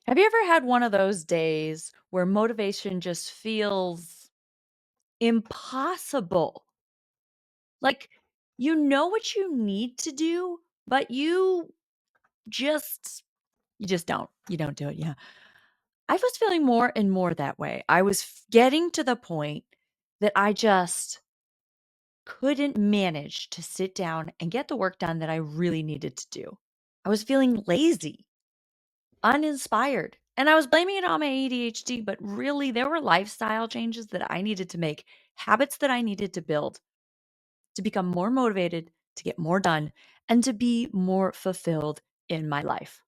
Have you ever had one of those days where motivation just feels impossible? Like, you know what you need to do, but just you just don't. You don't do it, yeah. I was feeling more and more that way. I was getting to the point that I just couldn't manage to sit down and get the work done that I really needed to do. I was feeling lazy, uninspired. And I was blaming it on my ADHD, but really there were lifestyle changes that I needed to make, habits that I needed to build to become more motivated, to get more done, and to be more fulfilled in my life.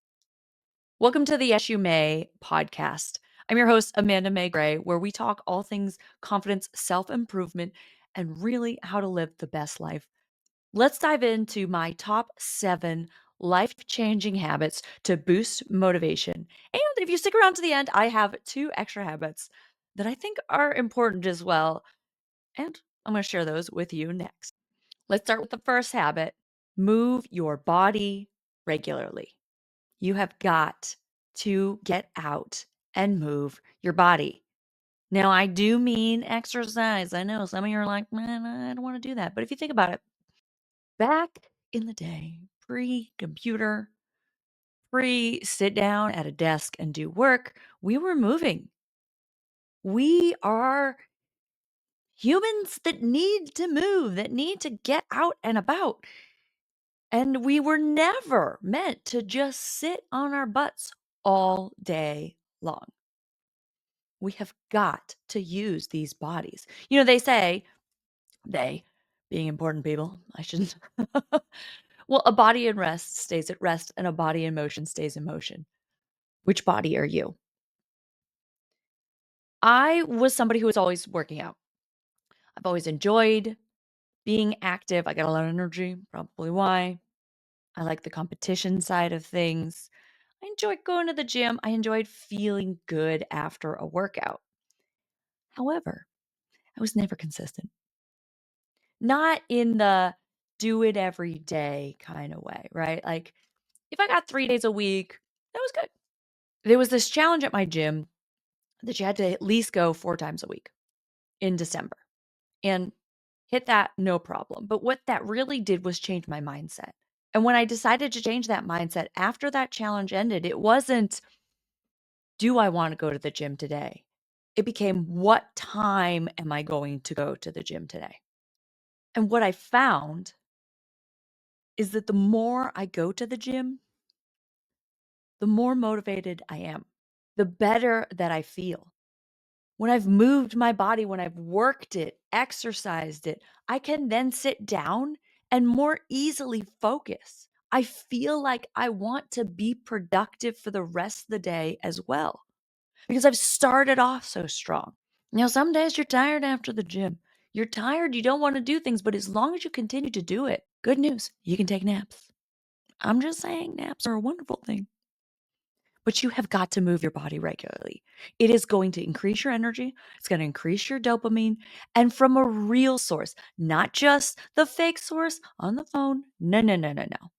Welcome to the Yes You May podcast. I'm your host, Amanda Mae Gray, where we talk all things confidence, self improvement, and really how to live the best life. Let's dive into my top 7 life-changing habits to boost motivation. And if you stick around to the end, I have 2 extra habits that I think are important as well, and I'm gonna share those with you next. Let's start with the first habit. Move your body regularly. You have got to get out and move your body. Now, I do mean exercise. I know some of you are like, "Man, I don't wanna do that." But if you think about it, back in the day, pre-computer, pre-sit down at a desk and do work, we were moving. We are humans that need to move, that need to get out and about. And we were never meant to just sit on our butts all day long. We have got to use these bodies. They say, they being important people, I shouldn't. Well, a body in rest stays at rest, and a body in motion stays in motion. Which body are you? I was somebody who was always working out. I've always enjoyed being active. I got a lot of energy, probably why. I like the competition side of things. I enjoyed going to the gym. I enjoyed feeling good after a workout. However, I was never consistent. Not in the do it every day kind of way, right? Like if I got 3 days a week, that was good. There was this challenge at my gym that you had to at least go 4 times a week in December and hit that no problem. But what that really did was change my mindset. And when I decided to change that mindset after that challenge ended, it wasn't, do I want to go to the gym today? It became, what time am I going to go to the gym today? And what I found is that the more I go to the gym, the more motivated I am, the better that I feel. When I've moved my body, when I've worked it, exercised it, I can then sit down and more easily focus. I feel like I want to be productive for the rest of the day as well because I've started off so strong. Now, some days you're tired after the gym. You're tired, you don't want to do things, but as long as you continue to do it, good news, you can take naps. I'm just saying, naps are a wonderful thing. But you have got to move your body regularly. It is going to increase your energy, it's going to increase your dopamine, and from a real source, not just the fake source on the phone. No, no, no, no, no.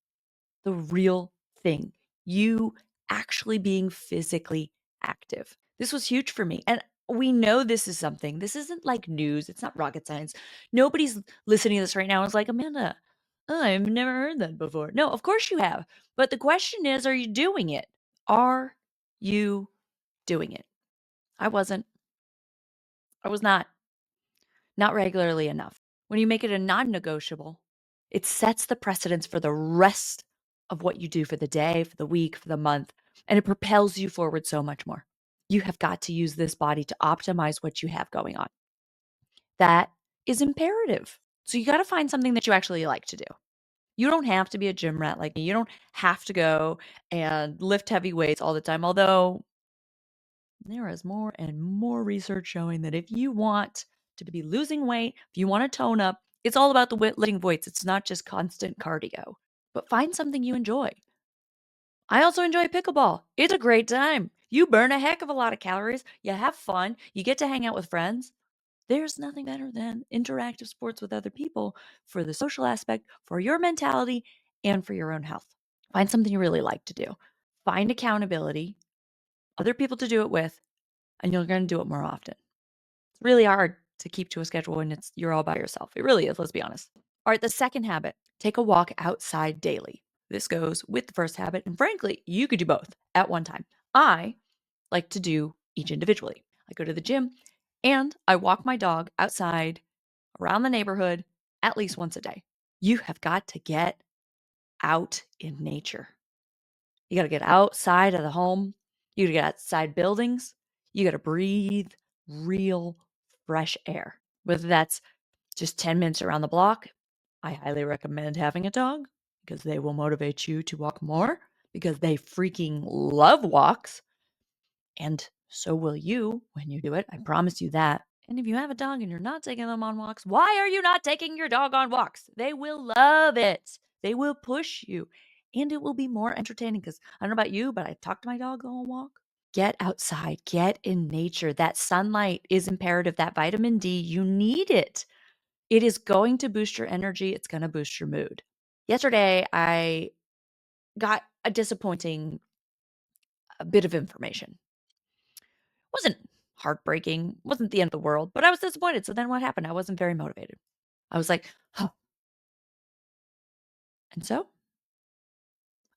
The real thing. You actually being physically active. This was huge for me. And we know this is something. This isn't like news. It's not rocket science. Nobody's listening to this right now and is like, Amanda, I've never heard that before. No, of course you have. But the question is, are you doing it? Are you doing it? I wasn't. I was not regularly enough. When you make it a non-negotiable, it sets the precedence for the rest of what you do for the day, for the week, for the month, and it propels you forward so much more. You have got to use this body to optimize what you have going on. That is imperative. So you got to find something that you actually like to do. You don't have to be a gym rat like me. You don't have to go and lift heavy weights all the time, although there is more and more research showing that if you want to be losing weight, if you want to tone up, it's all about the lifting weights. It's not just constant cardio, but find something you enjoy. I also enjoy pickleball. It's a great time. You burn a heck of a lot of calories. You have fun. You get to hang out with friends. There's nothing better than interactive sports with other people for the social aspect, for your mentality, and for your own health. Find something you really like to do. Find accountability. other people to do it with, and you're going to do it more often. It's really hard to keep to a schedule when you're all by yourself. It really is, let's be honest. All right, the second habit, take a walk outside daily. This goes with the first habit, and frankly, you could do both at one time. I like to do each individually. I go to the gym and I walk my dog outside around the neighborhood at least once a day. You have got to get out in nature. You got to get outside of the home. You got to get outside buildings. You got to breathe real fresh air. Whether that's just 10 minutes around the block, I highly recommend having a dog because they will motivate you to walk more because they freaking love walks. And so will you when you do it. I promise you that. And if you have a dog and you're not taking them on walks, why are you not taking your dog on walks? They will love it. They will push you. And it will be more entertaining because I don't know about you, but I talk to my dog on a walk. Get outside, get in nature. That sunlight is imperative. That vitamin D, you need it. It is going to boost your energy. It's going to boost your mood. Yesterday, I got a disappointing bit of information. Wasn't heartbreaking, wasn't the end of the world, but I was disappointed. So then what happened? I wasn't very motivated. I was like, huh. And so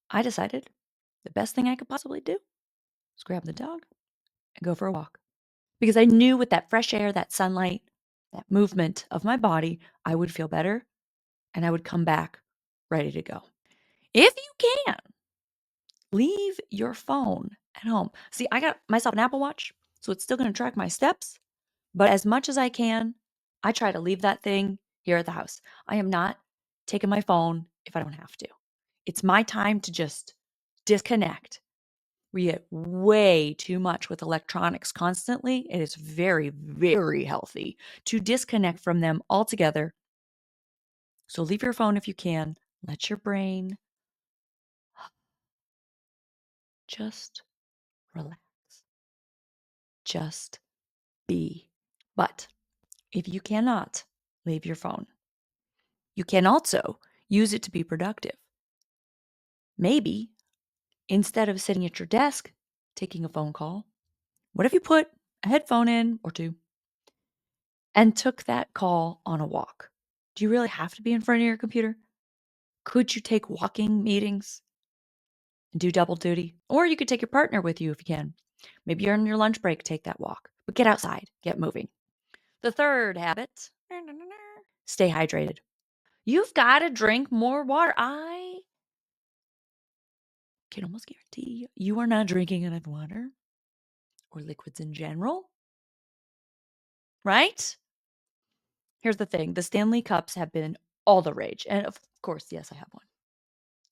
I decided the best thing I could possibly do was grab the dog and go for a walk. Because I knew with that fresh air, that sunlight, that movement of my body, I would feel better and I would come back ready to go. If you can, leave your phone at home. See, I got myself an Apple Watch, so it's still going to track my steps. But as much as I can, I try to leave that thing here at the house. I am not taking my phone if I don't have to. It's my time to just disconnect. We get way too much with electronics constantly. It is very, very healthy to disconnect from them altogether. So leave your phone if you can. Let your brain just relax. Just be. But if you cannot leave your phone, you can also use it to be productive. Maybe instead of sitting at your desk taking a phone call, what if you put a headphone in or two and took that call on a walk? Do you really have to be in front of your computer? Could you take walking meetings and do double duty? Or you could take your partner with you if you can. Maybe you're on your lunch break, take that walk. But get outside, get moving. The third habit, stay hydrated. You've got to drink more water. I can almost guarantee you are not drinking enough water or liquids in general, right? Here's the thing. The Stanley Cups have been all the rage. And of course, yes, I have one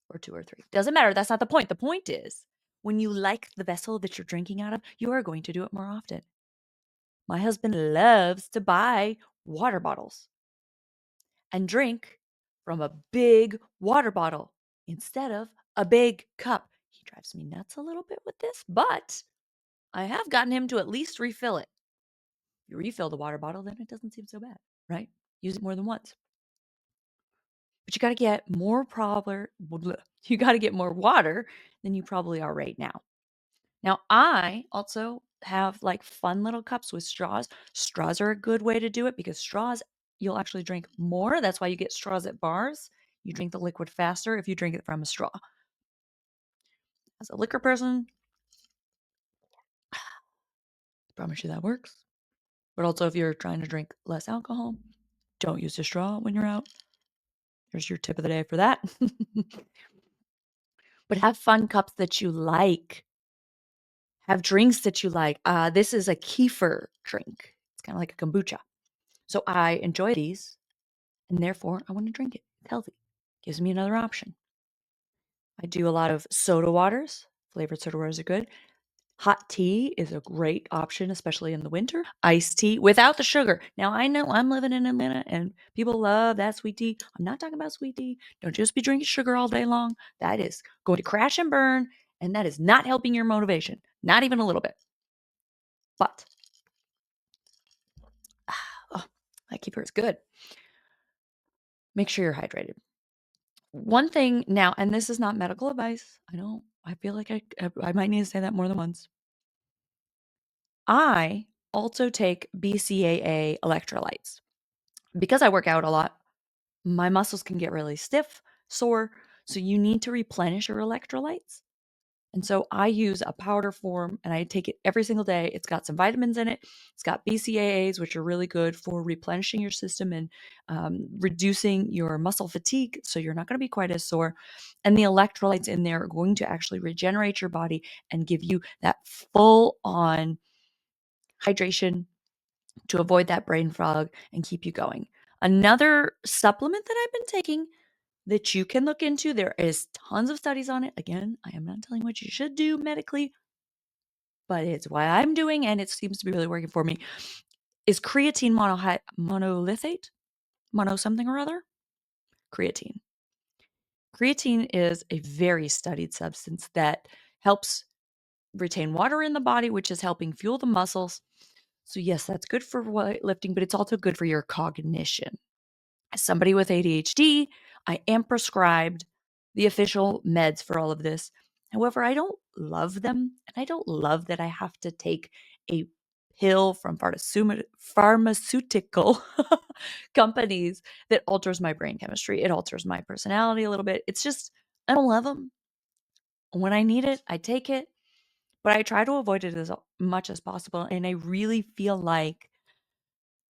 or two or three. Doesn't matter. That's not the point. The point is when you like the vessel that you're drinking out of, you are going to do it more often. My husband loves to buy water bottles and drink from a big water bottle instead of a big cup. He drives me nuts a little bit with this, but I have gotten him to at least refill it. You refill the water bottle, then it doesn't seem so bad, right? Use it more than once. But you got to get more you got to get more water than you probably are right now. Now, I also have like fun little cups with straws. Straws are a good way to do it because straws you'll actually drink more. That's why you get straws at bars. You drink the liquid faster if you drink it from a straw. As a liquor person, I promise you that works. But also if you're trying to drink less alcohol, don't use a straw when you're out. Here's your tip of the day for that. But have fun cups that you like. Have drinks that you like. This is a kefir drink. It's kind of like a kombucha. So I enjoy these, and therefore I want to drink it. It's healthy. Gives me another option. I do a lot of soda waters. Flavored soda waters are good. Hot tea is a great option, especially in the winter. Iced tea without the sugar. Now, I know I'm living in Atlanta and people love that sweet tea. I'm not talking about sweet tea. Don't just be drinking sugar all day long. That is going to crash and burn, and that is not helping your motivation. Not even a little bit. But, oh, that keeper is good. Make sure you're hydrated. One thing now, and this is not medical advice. I know. I feel like I might need to say that more than once. I also take BCAA electrolytes. Because I work out a lot, my muscles can get really stiff, sore, so you need to replenish your electrolytes. And so I use a powder form and I take it every single day. It's got some vitamins in it. It's got BCAAs, which are really good for replenishing your system and reducing your muscle fatigue. So you're not going to be quite as sore. And the electrolytes in there are going to actually regenerate your body and give you that full on hydration to avoid that brain fog and keep you going. Another supplement that I've been taking that you can look into, there is tons of studies on it. Again, I am not telling what you should do medically, but it's what I'm doing and it seems to be really working for me, is creatine monolithate, mono something or other, creatine. Creatine is a very studied substance that helps retain water in the body, which is helping fuel the muscles. So yes, that's good for weightlifting, but it's also good for your cognition. As somebody with ADHD, I am prescribed the official meds for all of this. However, I don't love them, and I don't love that I have to take a pill from pharmaceutical companies that alters my brain chemistry. It alters my personality a little bit. It's just, I don't love them. When I need it, I take it, but I try to avoid it as much as possible. And I really feel like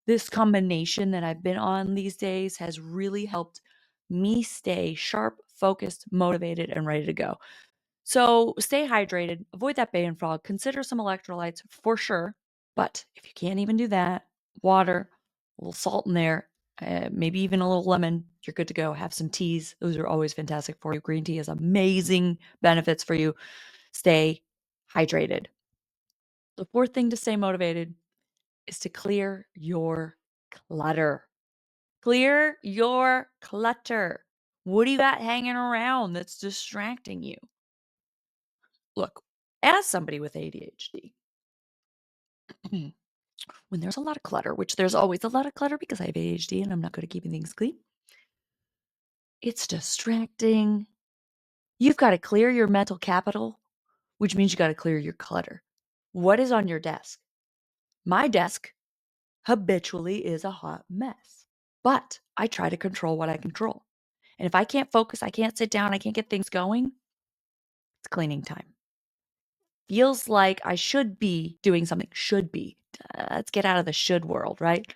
this combination that I've been on these days has really helped me stay sharp, focused, motivated, and ready to go. So stay hydrated, avoid that brain fog, consider some electrolytes for sure. But if you can't even do that, water, a little salt in there, maybe even a little lemon, you're good to go. Have some teas. Those are always fantastic for you. Green tea has amazing benefits for you. Stay hydrated. The fourth thing to stay motivated is to clear your clutter. Clear your clutter. What do you got hanging around that's distracting you? Look, as somebody with ADHD, when there's a lot of clutter, which there's always a lot of clutter because I have ADHD and I'm not good at keeping things clean, it's distracting. You've got to clear your mental capital, which means you got to clear your clutter. What is on your desk? My desk habitually is a hot mess, but I try to control what I control. And if I can't focus, I can't sit down, I can't get things going, it's cleaning time. Feels like I should be doing something. Should be. Let's get out of the should world, right?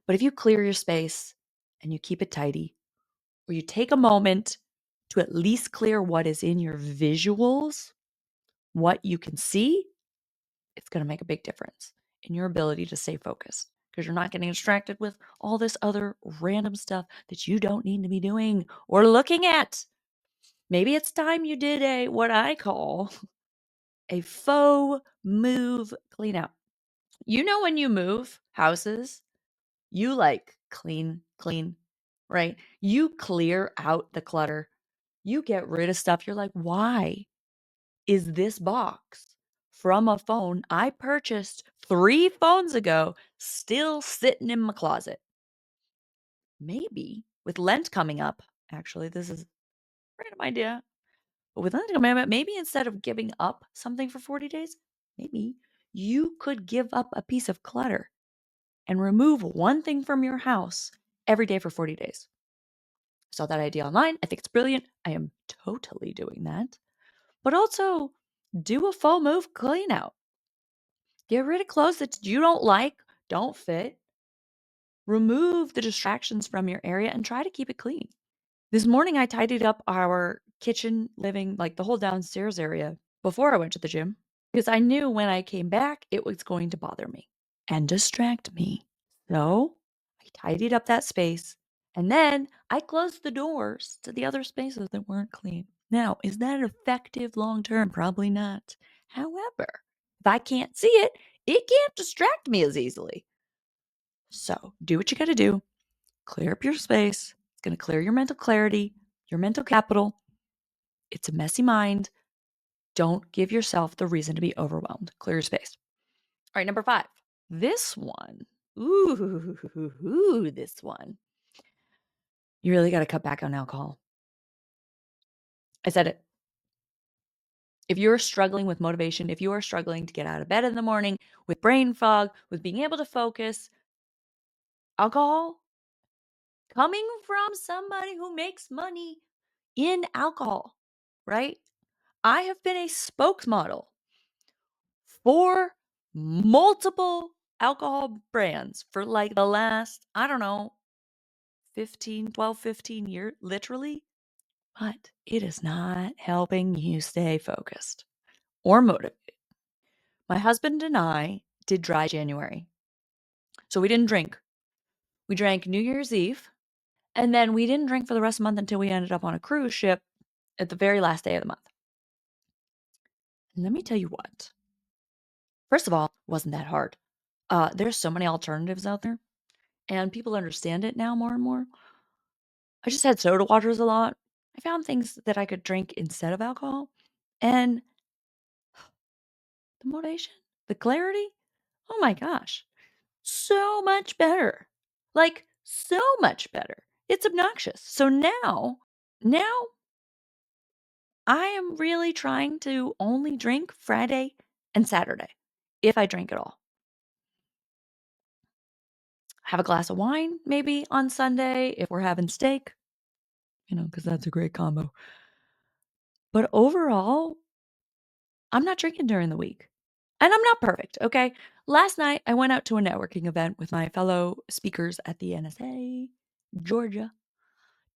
But if you clear your space and you keep it tidy, or you take a moment to at least clear what is in your visuals, what you can see, it's going to make a big difference in your ability to stay focused because you're not getting distracted with all this other random stuff that you don't need to be doing or looking at. Maybe it's time you did what I call a faux move clean out. You know, when you move houses, you like clean, right? You clear out the clutter. You get rid of stuff. You're like, why is this box from a phone I purchased 3 phones ago still sitting in my closet? Maybe with Lent coming up, actually, this is a random idea. But with Lent coming up, maybe instead of giving up something for 40 days, maybe you could give up a piece of clutter and remove one thing from your house every day for 40 days. Saw that idea online. I think it's brilliant. I am totally doing that. But also do a full move clean out. Get rid of clothes that you don't like, don't fit. Remove the distractions from your area and try to keep it clean. This morning, I tidied up our kitchen, living, like the whole downstairs area before I went to the gym because I knew when I came back, it was going to bother me and distract me. So I tidied up that space and then I closed the doors to the other spaces that weren't clean. Now, is that effective long term? Probably not. However, if I can't see it, it can't distract me as easily. So do what you got to do. Clear up your space. It's going to clear your mental clarity, your mental capital. It's a messy mind. Don't give yourself the reason to be overwhelmed. Clear your space. All right, number 5. This one. This one. You really got to cut back on alcohol. I said it. If you're struggling with motivation, if you are struggling to get out of bed in the morning, with brain fog, with being able to focus, alcohol, coming from somebody who makes money in alcohol, right? I have been a spokesmodel for multiple alcohol brands for like the last, I don't know, 15 years, literally. But it is not helping you stay focused or motivated. My husband and I did dry January. So we didn't drink. We drank New Year's Eve, and then we didn't drink for the rest of the month until we ended up on a cruise ship at the very last day of the month. And let me tell you what. First of all, it wasn't that hard. There's so many alternatives out there, and people understand it now more and more. I just had soda waters a lot. I found things that I could drink instead of alcohol, and the motivation, the clarity, oh my gosh, so much better. Like, so much better. It's obnoxious. So now I am really trying to only drink Friday and Saturday, if I drink at all. Have a glass of wine maybe on Sunday if we're having steak, because that's a great combo. But overall, I'm not drinking during the week. And I'm not perfect, okay? Last night, I went out to a networking event with my fellow speakers at the NSA, Georgia,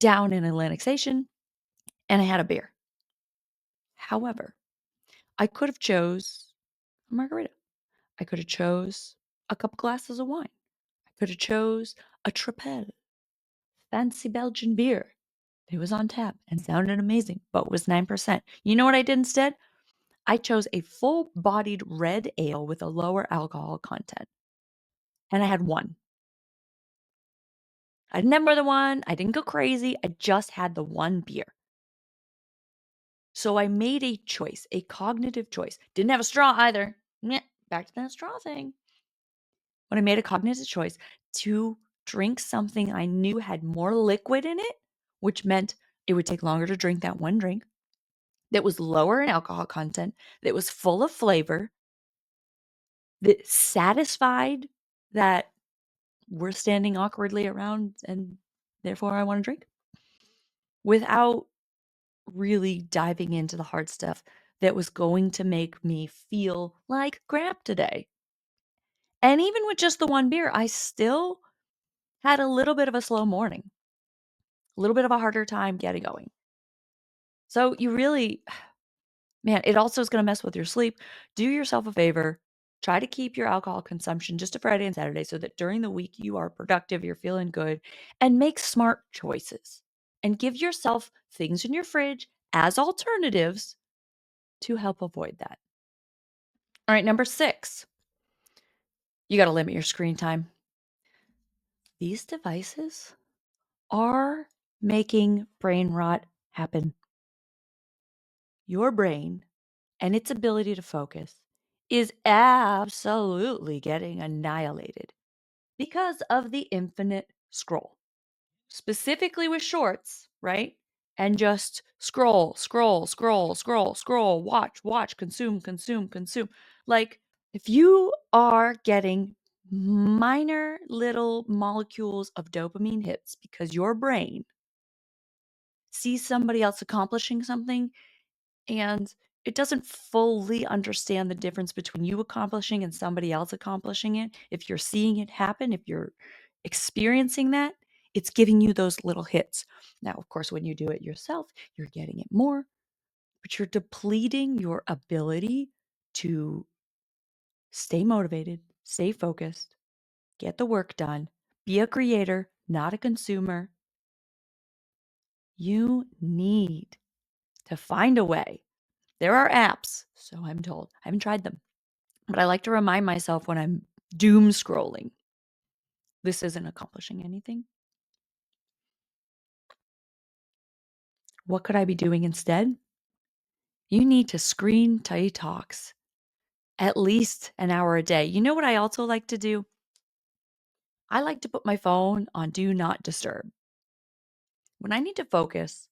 down in Atlantic Station, and I had a beer. However, I could have chose a margarita. I could have chose a couple glasses of wine. I could have chose a Tripel, fancy Belgian beer. It was on tap and sounded amazing, but was 9%. You know what I did instead? I chose a full-bodied red ale with a lower alcohol content. And I had one. I didn't have more than one. I didn't go crazy. I just had the one beer. So I made a choice, a cognitive choice. Didn't have a straw either. Meh, back to that straw thing. But I made a cognitive choice to drink something I knew had more liquid in it, which meant it would take longer to drink that one drink, that was lower in alcohol content, that was full of flavor, that satisfied that we're standing awkwardly around and therefore I want to drink without really diving into the hard stuff that was going to make me feel like crap today. And even with just the one beer, I still had a little bit of a slow morning, a little bit of a harder time getting going. So you really, man, it also is going to mess with your sleep. Do yourself a favor. Try to keep your alcohol consumption just a Friday and Saturday so that during the week you are productive, you're feeling good, and make smart choices. And give yourself things in your fridge as alternatives to help avoid that. All right, number 6, you got to limit your screen time. These devices are making brain rot happen. Your brain and its ability to focus is absolutely getting annihilated because of the infinite scroll, specifically with shorts, right? And just scroll, scroll, scroll, scroll, scroll, watch, consume, consume, consume. Like, if you are getting minor little molecules of dopamine hits because your brain sees somebody else accomplishing something and it doesn't fully understand the difference between you accomplishing and somebody else accomplishing it. If you're seeing it happen, if you're experiencing that, it's giving you those little hits. Now, of course, when you do it yourself, you're getting it more, but you're depleting your ability to stay motivated, stay focused, get the work done, be a creator, not a consumer. You need to find a way. There are apps, so I'm told. I haven't tried them, but I like to remind myself when I'm doom scrolling, this isn't accomplishing anything. What could I be doing instead? You need to screen detox at least an hour a day. You know what I also like to do? I like to put my phone on do not disturb. When I need to focus,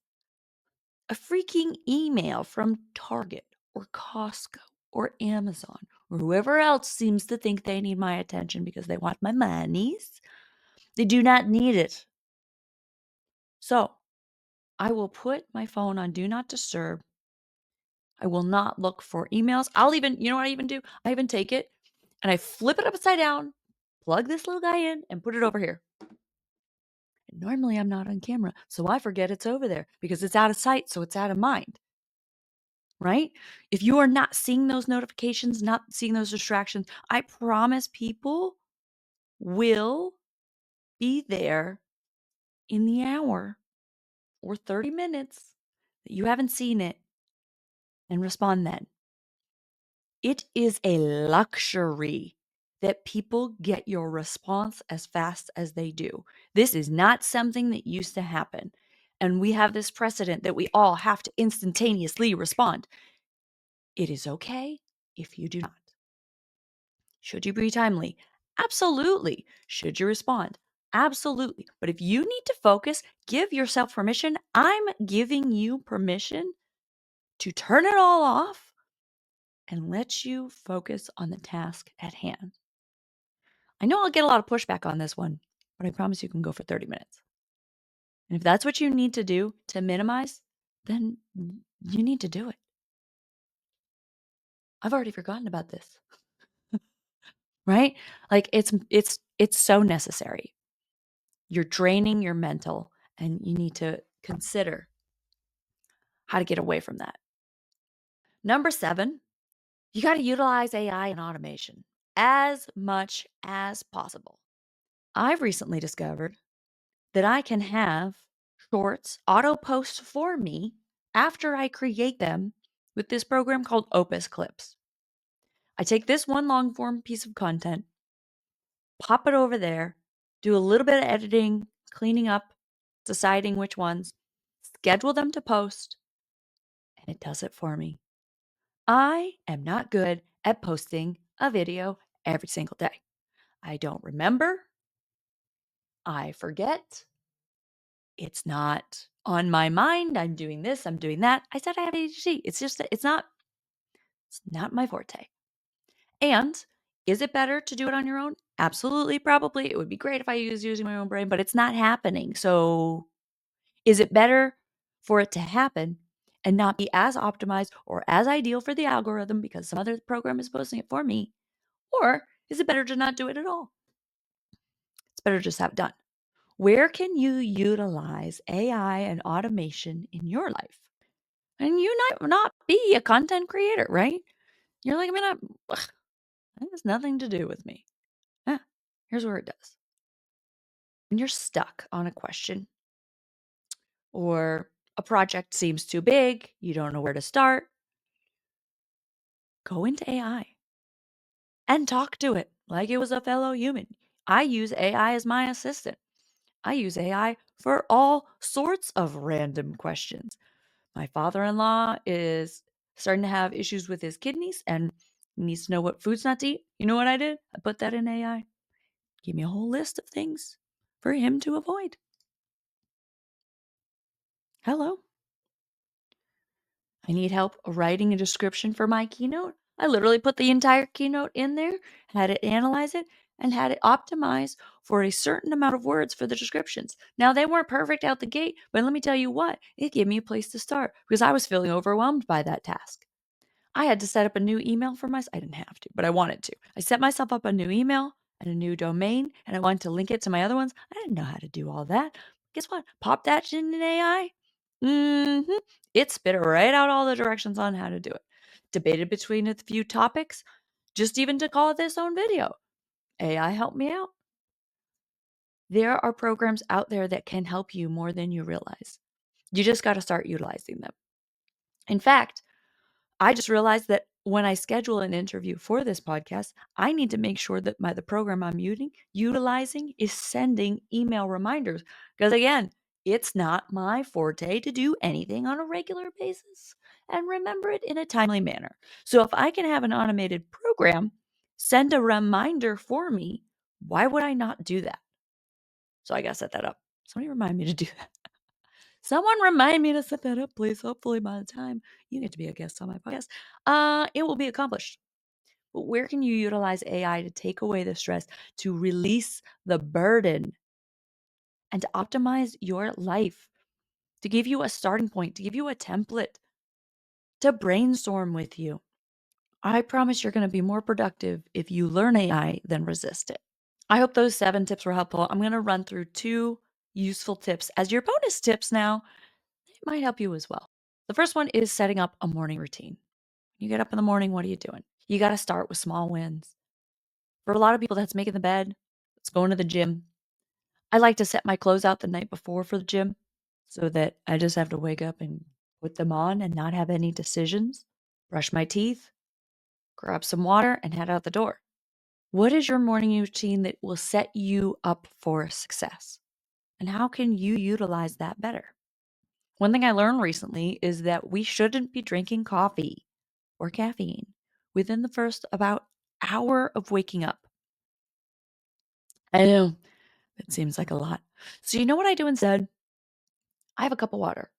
a freaking email from Target or Costco or Amazon or whoever else seems to think they need my attention because they want my monies. They do not need it. So I will put my phone on do not disturb. I will not look for emails. I'll even, you know what I even do? I even take it and I flip it upside down, plug this little guy in, and put it over here. And normally I'm not on camera, so I forget it's over there because it's out of sight, so it's out of mind. Right? If you are not seeing those notifications, not seeing those distractions, I promise people will be there in the hour or 30 minutes that you haven't seen it and respond then. It is a luxury that people get your response as fast as they do. This is not something that used to happen. And we have this precedent that we all have to instantaneously respond. It is okay if you do not. Should you be timely? Absolutely. Should you respond? Absolutely. But if you need to focus, give yourself permission. I'm giving you permission to turn it all off and let you focus on the task at hand. I know I'll get a lot of pushback on this one, but I promise you can go for 30 minutes. And if that's what you need to do to minimize, then you need to do it. I've already forgotten about this. Right? Like it's so necessary. You're draining your mental and you need to consider how to get away from that. Number 7, you got to utilize AI and automation as much as possible. I've recently discovered that I can have shorts auto post for me after I create them with this program called Opus Clips. I take this one long form piece of content, pop it over there, do a little bit of editing, cleaning up, deciding which ones, schedule them to post, and it does it for me. I am not good at posting a video every single day. I don't remember. I forget. It's not on my mind. I'm doing this, I'm doing that. I said I have ADHD. It's just that it's not my forte. And is it better to do it on your own? Absolutely, probably. It would be great if I was using my own brain, but it's not happening. So is it better for it to happen and not be as optimized or as ideal for the algorithm because some other program is posting it for me? Or is it better to not do it at all? It's better to just have it done. Where can you utilize AI and automation in your life? And you not be a content creator, right? You're like, I mean, that has nothing to do with me. Here's where it does. When you're stuck on a question or a project seems too big, you don't know where to start, go into AI and talk to it like it was a fellow human. I use AI as my assistant. I use AI for all sorts of random questions. My father-in-law is starting to have issues with his kidneys and he needs to know what foods not to eat. You know what I did? I put that in AI. Give me a whole list of things for him to avoid. Hello. I need help writing a description for my keynote. I literally put the entire keynote in there, had it analyze it, and had it optimize for a certain amount of words for the descriptions. Now, they weren't perfect out the gate, but let me tell you what, it gave me a place to start because I was feeling overwhelmed by that task. I had to set up a new email for myself. I didn't have to, but I wanted to. I set myself up a new email and a new domain, and I wanted to link it to my other ones. I didn't know how to do all that. Guess what? Pop that shit in AI. It spit right out all the directions on how to do it. Debated between a few topics, just even to call it this own video. AI helped me out. There are programs out there that can help you more than you realize. You just got to start utilizing them. In fact, I just realized that when I schedule an interview for this podcast, I need to make sure that the program I'm utilizing is sending email reminders. Because again, it's not my forte to do anything on a regular basis and remember it in a timely manner. So if I can have an automated program send a reminder for me, why would I not do that? So I got to set that up. Somebody remind me to do that. Someone remind me to set that up, please. Hopefully by the time you get to be a guest on my podcast, it will be accomplished. But where can you utilize AI to take away the stress, to release the burden, and to optimize your life, to give you a starting point, to give you a template, to brainstorm with you? I promise you're going to be more productive if you learn AI than resist it. I hope those 7 tips were helpful. I'm going to run through 2 useful tips as your bonus tips now. It might help you as well. The first one is setting up a morning routine. You get up in the morning, what are you doing? You got to start with small wins. For a lot of people, that's making the bed, it's going to the gym. I like to set my clothes out the night before for the gym so that I just have to wake up and put them on and not have any decisions. Brush my teeth, grab some water, and head out the door. What is your morning routine that will set you up for success? And how can you utilize that better? One thing I learned recently is that we shouldn't be drinking coffee or caffeine within the first about hour of waking up. I know it seems like a lot. So you know what I do instead? I have a cup of water.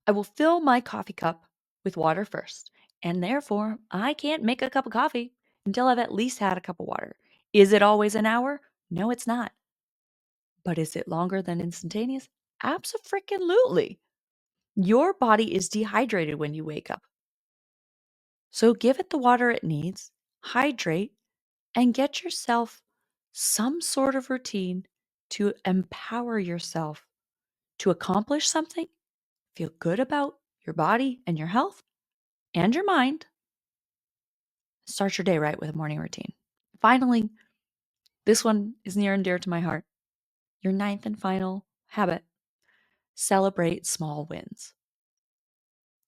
I will fill my coffee cup with water first, and therefore I can't make a cup of coffee until I've at least had a cup of water. Is it always an hour? No, it's not. But is it longer than instantaneous? Abso-freaking-lutely. Your body is dehydrated when you wake up. So give it the water it needs, hydrate, and get yourself some sort of routine to empower yourself to accomplish something, feel good about your body and your health and your mind. Start your day right with a morning routine. Finally, this one is near and dear to my heart. Your 9th and final habit: celebrate small wins.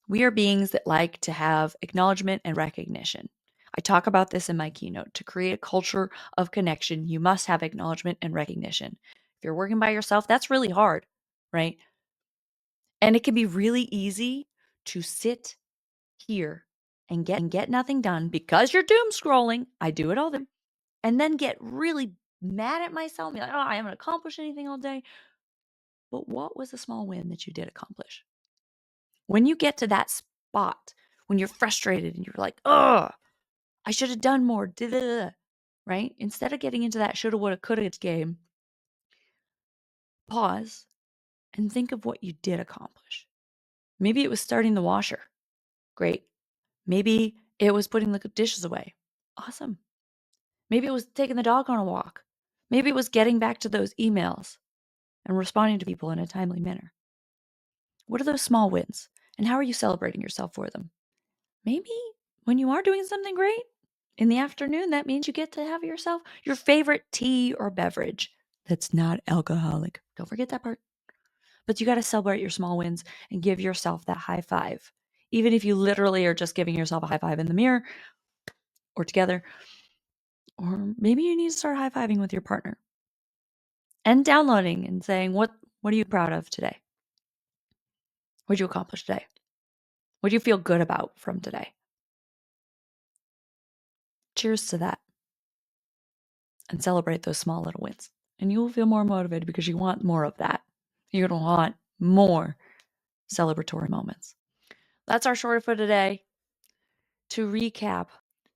We are beings that like to have acknowledgement and recognition. I talk about this in my keynote. To create a culture of connection, you must have acknowledgement and recognition. If you're working by yourself, that's really hard, right? And it can be really easy to sit here and get nothing done because you're doom scrolling. I do it all the time. And then get really mad at myself and be like, oh, I haven't accomplished anything all day. But what was the small win that you did accomplish? When you get to that spot, when you're frustrated and you're like, oh, I should have done more, right? Instead of getting into that shoulda, woulda, coulda game, pause and think of what you did accomplish. Maybe it was starting the washer. Great. Maybe it was putting the dishes away. Awesome. Maybe it was taking the dog on a walk. Maybe it was getting back to those emails and responding to people in a timely manner. What are those small wins? And how are you celebrating yourself for them? Maybe when you are doing something great in the afternoon, that means you get to have yourself your favorite tea or beverage that's not alcoholic. Don't forget that part. But you got to celebrate your small wins and give yourself that high five. Even if you literally are just giving yourself a high five in the mirror or together, or maybe you need to start high fiving with your partner and downloading and saying, what are you proud of today? What did you accomplish today? What do you feel good about from today? Cheers to that. And celebrate those small little wins. And you will feel more motivated because you want more of that. You're going to want more celebratory moments. That's our short for today. To recap,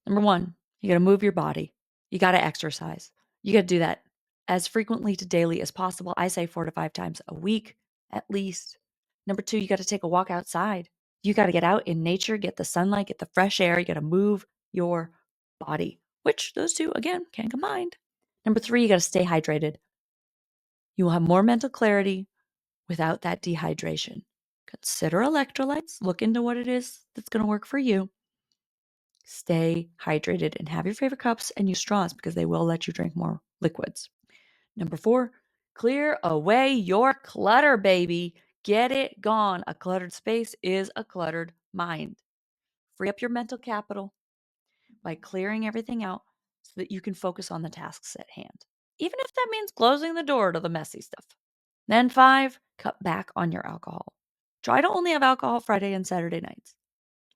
number 1, you got to move your body. You got to exercise. You got to do that as frequently to daily as possible. I say 4 to 5 times a week at least. Number 2, you got to take a walk outside. You got to get out in nature, get the sunlight, get the fresh air. You got to move your body, which those two, again, can combine. Number 3, you got to stay hydrated. You will have more mental clarity without that dehydration. Consider electrolytes. Look into what it is that's going to work for you. Stay hydrated and have your favorite cups and use straws because they will let you drink more liquids. Number 4, clear away your clutter, baby. Get it gone. A cluttered space is a cluttered mind. Free up your mental capital by clearing everything out so that you can focus on the tasks at hand, even if that means closing the door to the messy stuff. Then 5, cut back on your alcohol. Try to only have alcohol Friday and Saturday nights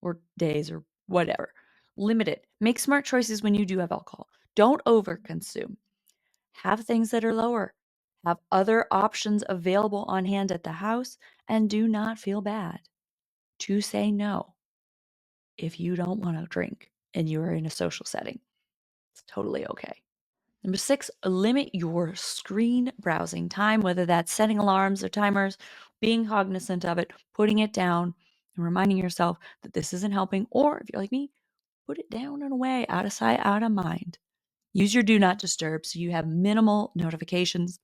or days or whatever. Limit it. Make smart choices when you do have alcohol. Don't overconsume. Have things that are lower. Have other options available on hand at the house, and do not feel bad to say no if you don't want to drink and you're in a social setting. It's totally okay. Number 6, limit your screen browsing time, whether that's setting alarms or timers, being cognizant of it, putting it down, and reminding yourself that this isn't helping. Or if you're like me, put it down and away, out of sight, out of mind. Use your do not disturb so you have minimal notifications.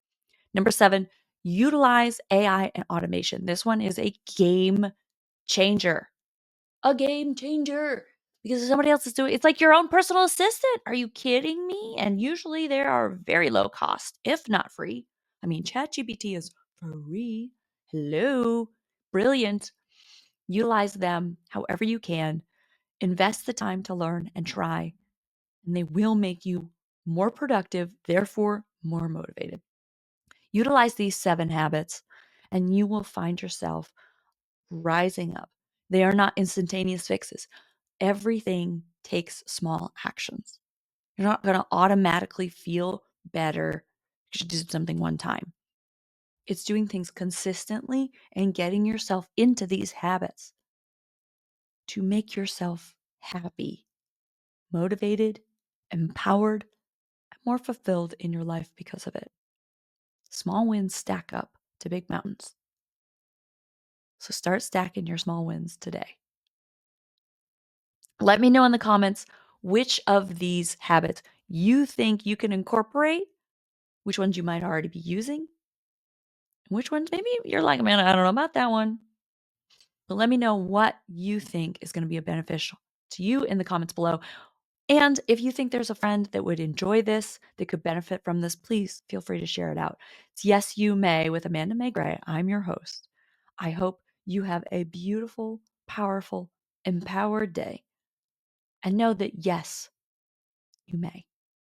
Number 7, utilize AI and automation. This one is a game changer. A game changer. Because if somebody else is doing it, it's like your own personal assistant. Are you kidding me? And usually they are very low cost, if not free. I mean, ChatGPT is free. Hello. Brilliant. Utilize them however you can. Invest the time to learn and try, and they will make you more productive, therefore more motivated. Utilize these 7 habits, and you will find yourself rising up. They are not instantaneous fixes. Everything takes small actions. You're not going to automatically feel better because you did something one time. It's doing things consistently and getting yourself into these habits to make yourself happy, motivated, empowered, and more fulfilled in your life because of it. Small wins stack up to big mountains. So start stacking your small wins today. Let me know in the comments which of these habits you think you can incorporate, which ones you might already be using, and which ones maybe you're like, man, I don't know about that one. But let me know what you think is going to be beneficial to you in the comments below. And if you think there's a friend that would enjoy this, that could benefit from this, please feel free to share it out. It's Yes You May with Mae Gray. I'm your host. I hope you have a beautiful, powerful, empowered day. And know that yes, you may.